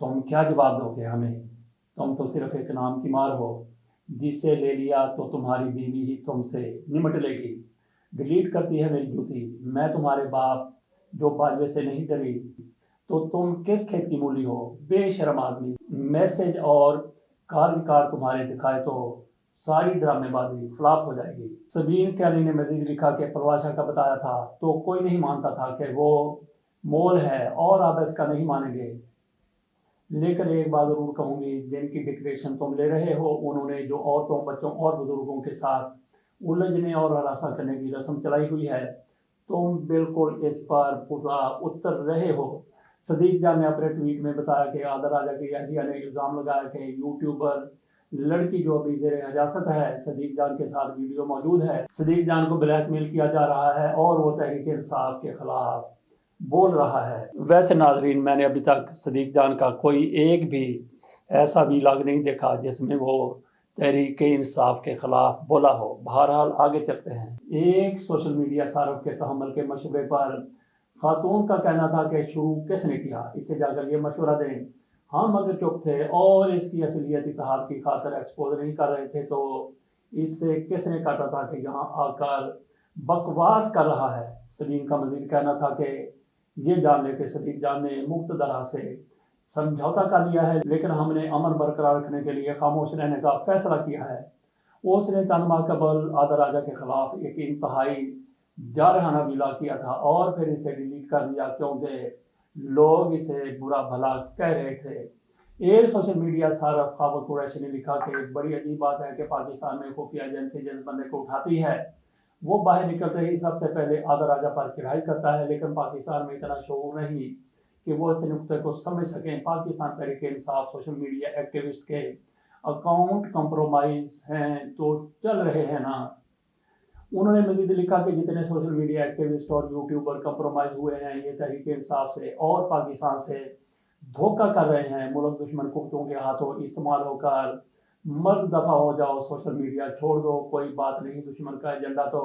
تم کیا جواب دو گے ہمیں؟ تم تو صرف ایک نام کی مار ہو، جسے لے لیا تو تمہاری بیوی ہی تم سے نمٹ لے گی۔ ڈیلیٹ کرتی ہے میری جوتی، میں تمہارے باپ جو باجوے سے نہیں ڈری، تو تم کس کھیت کی مولی ہو؟ بے شرم آدمی، میسج اور کار وکار تمہارے دکھائے تو ساری ڈرامے بازی فلاپ ہو جائے گی۔ سبین کیلی نے مزید لکھا کہ پرواشا کا بتایا تھا تو کوئی نہیں مانتا تھا کہ وہ مول ہے، اور اب اس کا نہیں مانیں گے۔ لیکن ایک بات ضرور کہوں گی، جن کی ڈکٹیشن تم لے رہے ہو، انہوں نے جو عورتوں، بچوں اور بزرگوں کے ساتھ الجھنے اور ہراساں کرنے کی رسم چلائی ہوئی ہے، تم بالکل اس پر پورا اتر رہے ہو۔ صدیق جان نے اپنے ٹویٹ میں بتایا کہ عادل راجہ کی اہلیہ نے الزام لگایا کہ یوٹیوبر لڑکی جو ابھی زیر حراست ہے، صدیق جان کے ساتھ ویڈیو موجود ہے، صدیق جان کو بلیک میل کیا جا رہا ہے اور وہ تحریک انصاف کے خلاف بول رہا ہے۔ ویسے ناظرین، میں نے ابھی تک صدیق جان کا کوئی ایک بھی ایسا ویلاگ نہیں دیکھا جس میں وہ تحریک انصاف کے خلاف بولا ہو۔ بہرحال آگے چلتے ہیں۔ ایک سوشل میڈیا صارف کے تحمل کے مشورے پر خاتون کا کہنا تھا کہ شروع کس نے کیا، اسے جا کر یہ مشورہ دیں۔ ہم اگر چپ تھے اور اس کی اصلیت اتحاد کی خاطر ایکسپوز نہیں کر رہے تھے تو اس سے کس نے کاٹا تھا کہ یہاں آ کر بکواس کر رہا ہے۔ سبین کا مزید کہنا تھا کہ یہ جان لے کہ صدیق جان نے مقتدرہ سے سمجھوتا کر لیا ہے، لیکن ہم نے امن برقرار رکھنے کے لیے خاموش رہنے کا فیصلہ کیا ہے۔ اس نے چند ماہ قبل عادل راجہ کے خلاف ایک انتہائی جارحانہ ویلاگ کیا تھا اور پھر اسے ڈیلیٹ کر دیا کیونکہ لوگ اسے برا بھلا کہہ رہے تھے۔ ایک سوشل میڈیا صارف خاور قریشی نے لکھا کہ بڑی عجیب بات ہے کہ پاکستان میں خفیہ ایجنسی جس بندے کو اٹھاتی ہے وہ باہر نکلتے ہی سب سے پہلے عادل راجہ پر چڑھائی کرتا ہے، لیکن پاکستان میں اتنا شعور نہیں کہ وہ اس نقطے کو سمجھ سکیں۔ Pakistan Tehreek Insaf social media activist کے اکاؤنٹ کمپرومائز ہیں تو چل رہے ہیں نا۔ انہوں نے مزید لکھا کہ جتنے سوشل میڈیا ایکٹیوسٹ اور یوٹیوبر کمپرومائز ہوئے ہیں، یہ تحریک انصاف سے اور پاکستان سے دھوکہ کر رہے ہیں۔ ملک دشمن کتوں کے ہاتھوں استعمال ہو کر مرد دفع ہو جاؤ، سوشل میڈیا چھوڑ دو، کوئی بات نہیں، دشمن کا ایجنڈا تو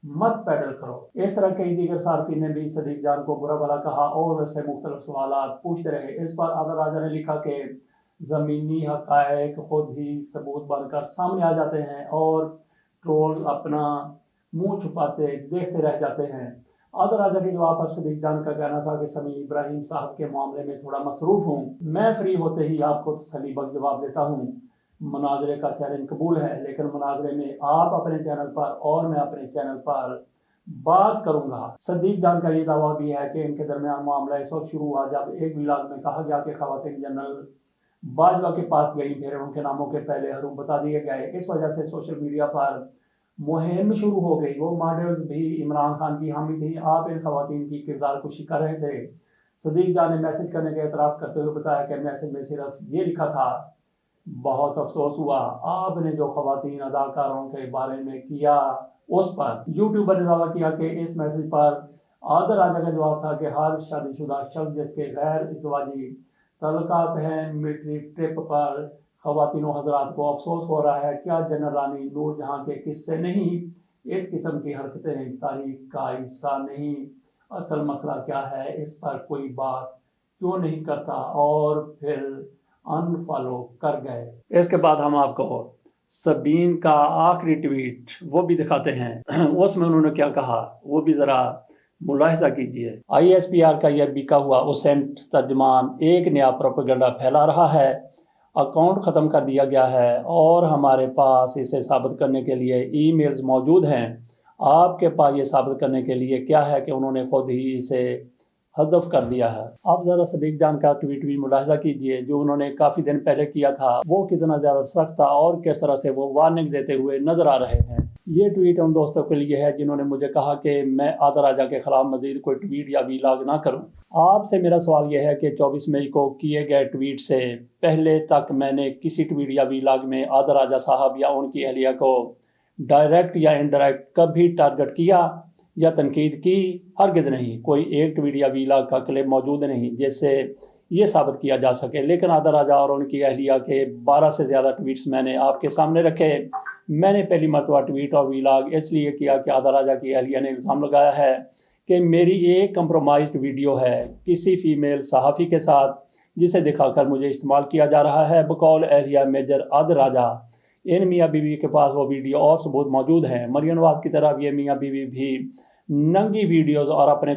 مت پیڈل کرو۔ اس طرح کئی دیگر صارفین نے بھی صدیق جان کو برا بھلا کہا اور اس سے مختلف سوالات پوچھتے رہے۔ اس پر عادل راجہ نے لکھا کہ زمینی حقائق خود ہی ثبوت بن کر سامنے آ جاتے ہیں اور ٹرولز اپنا منہ چھپاتے دیکھتے رہ جاتے ہیں۔ عادل راجہ کے جواب پر صدیق جان کا کہنا تھا کہ سمیع ابراہیم صاحب کے معاملے میں تھوڑا مصروف ہوں، میں فری ہوتے ہی آپ کو تسلی بخش جواب دیتا ہوں۔ مناظرے کا چیلنج قبول ہے، لیکن مناظرے میں آپ اپنے چینل پر اور میں اپنے چینل پر بات کروں گا۔ صدیق جان کا یہ دعویٰ بھی ہے کہ ان کے درمیان معاملہ اس وقت شروع ہوا جب ایک ویلاگ میں کہا گیا کہ خواتین جنرل باجوہ کے پاس گئی، پھر ان کے ناموں کے پہلے حروف بتا دیے گئے۔ اس وجہ سے سوشل میڈیا پر مہم شروع ہو گئی۔ وہ ماڈلز بھی عمران خان کی حامی تھی، آپ ان خواتین کی کردار کشی کر رہے تھے۔ صدیق جان نے میسج کرنے کا اعتراف کرتے ہوئے بتایا کہ میسج میں صرف یہ لکھا تھا، بہت افسوس ہوا آپ نے جو خواتین اداکاروں کے بارے میں کیا اس پر۔ یوٹیوبر نے دعویٰ کیا کہ اس میسج پر عادل راجہ کا جواب تھا کہ ہر شادی شدہ شخص جس کے غیر ازدواجی تعلقات ہیں، ملٹری ٹرپ پر خواتین و حضرات کو افسوس ہو رہا ہے، کیا جنرل رانی نور جہاں کے قصے نہیں؟ اس قسم کی حرکتیں تاریخ کا حصہ نہیں۔ اصل مسئلہ کیا ہے، اس پر کوئی بات کیوں نہیں کرتا؟ اور پھر ان فالو کر گئے۔ اس کے بعد ہم آپ کو سبین کا آخری ٹویٹ وہ بھی دکھاتے ہیں، اس میں انہوں نے کیا کہا وہ بھی ذرا ملاحظہ کیجیے۔ ISPR کا یہ بکا ہوا اوسینٹ ترجمان ایک نیا پروپیگنڈا پھیلا رہا ہے، اکاؤنٹ ختم کر دیا گیا ہے اور ہمارے پاس اسے ثابت کرنے کے لیے ای میلز موجود ہیں۔ آپ کے پاس یہ ثابت کرنے کے لیے کیا ہے کہ انہوں نے خود ہی اسے حذف کر دیا ہے۔ آپ ذرا صدیق جان کا ٹویٹ بھی ملاحظہ کیجئے جو انہوں نے کافی دن پہلے کیا تھا، وہ کتنا زیادہ سخت تھا اور کس طرح سے وہ وارننگ دیتے ہوئے نظر آ رہے ہیں۔ یہ ٹویٹ ان دوستوں کے لیے ہے جنہوں نے مجھے کہا کہ میں عادل راجہ کے خلاف مزید کوئی ٹویٹ یا ویلاگ نہ کروں۔ آپ سے میرا سوال یہ ہے کہ 24 مئی کو کیے گئے ٹویٹ سے پہلے تک میں نے کسی ٹویٹ یا ویلاگ میں عادل راجہ صاحب یا ان کی اہلیہ کو ڈائریکٹ یا انڈائریکٹ کبھی ٹارگٹ کیا یا تنقید کی؟ ہرگز نہیں۔ کوئی ایک ٹویٹ یا ویلاگ کا کلپ موجود نہیں جس سے یہ ثابت کیا جا سکے، لیکن عادل راجہ اور ان کی اہلیہ کے 12 سے زیادہ ٹویٹس میں نے آپ کے سامنے رکھے۔ میں نے پہلی مرتبہ ٹویٹ اور ویلاگ اس لیے کیا کہ عادل راجہ کی اہلیہ نے الزام لگایا ہے کہ میری ایک کمپرومائزڈ ویڈیو ہے کسی فیمیل صحافی کے ساتھ جسے دکھا کر مجھے استعمال کیا جا رہا ہے۔ بقول اہلیہ میجر عادل راجہ ان میاں بیوی کے پاس وہ ویڈیو اور ثبوت موجود ہیں۔ مریم نواز کی طرح یہ میاں بیوی بھی ننگی ویڈیوز اپنے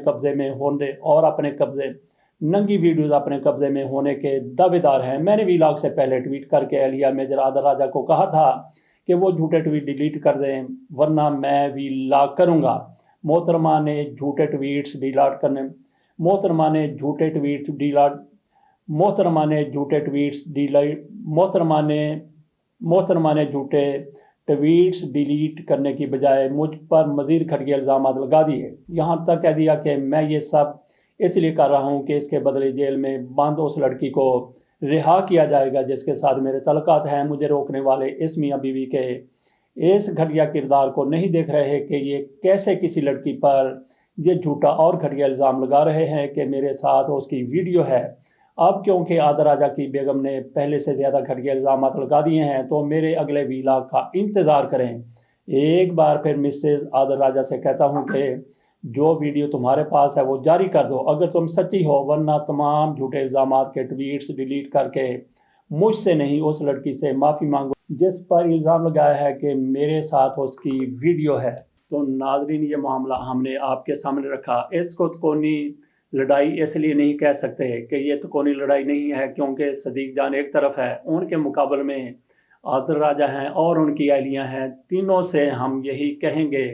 قبضے میں ہونے کے دعوے دار ہیں۔ میں نے ویلاگ سے پہلے ٹویٹ کر کے اہلیہ میجر عادل راجہ کو کہا تھا کہ وہ جھوٹے ٹویٹ ڈیلیٹ کر دیں ورنہ میں ویلاگ کروں گا۔ محترمہ نے جھوٹے ٹویٹس ڈیلیٹ کرنے کی بجائے مجھ پر مزید کھٹکے الزامات لگا دیے۔ یہاں تک کہہ دیا کہ میں یہ سب اس لیے کر رہا ہوں کہ اس کے بدلے جیل میں بند اس لڑکی کو رہا کیا جائے گا جس کے ساتھ میرے تعلقات ہیں۔ مجھے روکنے والے اس میاں بیوی کے اس گھٹیا کردار کو نہیں دیکھ رہے کہ یہ کیسے کسی لڑکی پر یہ جھوٹا اور گھٹیا الزام لگا رہے ہیں کہ میرے ساتھ اس کی ویڈیو ہے۔ اب کیونکہ عادل راجہ کی بیگم نے پہلے سے زیادہ گھٹیا الزامات لگا دیے ہیں تو میرے اگلے ویلاگ کا انتظار کریں۔ ایک بار پھر مسز عادل راجہ سے کہتا ہوں کہ جو ویڈیو تمہارے پاس ہے وہ جاری کر دو اگر تم سچی ہو، ورنہ تمام جھوٹے الزامات کے ٹویٹس ڈیلیٹ کر کے مجھ سے نہیں اس لڑکی سے معافی مانگو جس پر الزام لگایا ہے کہ میرے ساتھ اس کی ویڈیو ہے۔ تو ناظرین، یہ معاملہ ہم نے آپ کے سامنے رکھا۔ اس کو تکونی لڑائی اس لیے نہیں کہہ سکتے کہ یہ تکونی لڑائی نہیں ہے کیونکہ صدیق جان ایک طرف ہے، ان کے مقابل میں عادل راجہ ہیں اور ان کی اہلیہ ہیں۔ تینوں سے ہم یہی کہیں گے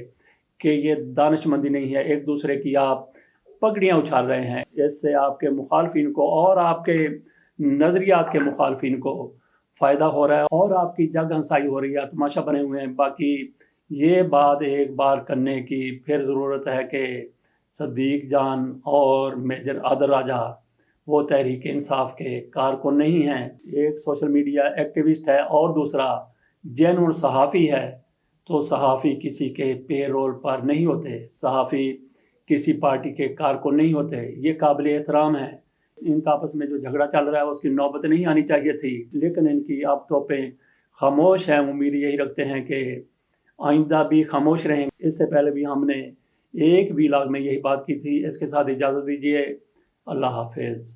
کہ یہ دانش مندی نہیں ہے، ایک دوسرے کی آپ پگڑیاں اچھال رہے ہیں۔ اس سے آپ کے مخالفین کو اور آپ کے نظریات کے مخالفین کو فائدہ ہو رہا ہے اور آپ کی جگ ہنسائی ہو رہی ہے، تماشا بنے ہوئے ہیں۔ باقی یہ بات ایک بار کرنے کی پھر ضرورت ہے کہ صدیق جان اور میجر عادل راجہ وہ تحریک انصاف کے کارکن نہیں ہیں، ایک سوشل میڈیا ایکٹیوسٹ ہے اور دوسرا جینون صحافی ہے۔ تو صحافی کسی کے پے رول پر نہیں ہوتے، صحافی کسی پارٹی کے کارکن نہیں ہوتے، یہ قابل احترام ہے۔ ان کا آپس میں جو جھگڑا چل رہا ہے اس کی نوبت نہیں آنی چاہیے تھی، لیکن ان کی اب توپیں خاموش ہیں۔ امید یہی رکھتے ہیں کہ آئندہ بھی خاموش رہیں گے۔ اس سے پہلے بھی ہم نے ایک ویلاگ میں یہی بات کی تھی۔ اس کے ساتھ اجازت دیجیے، اللہ حافظ۔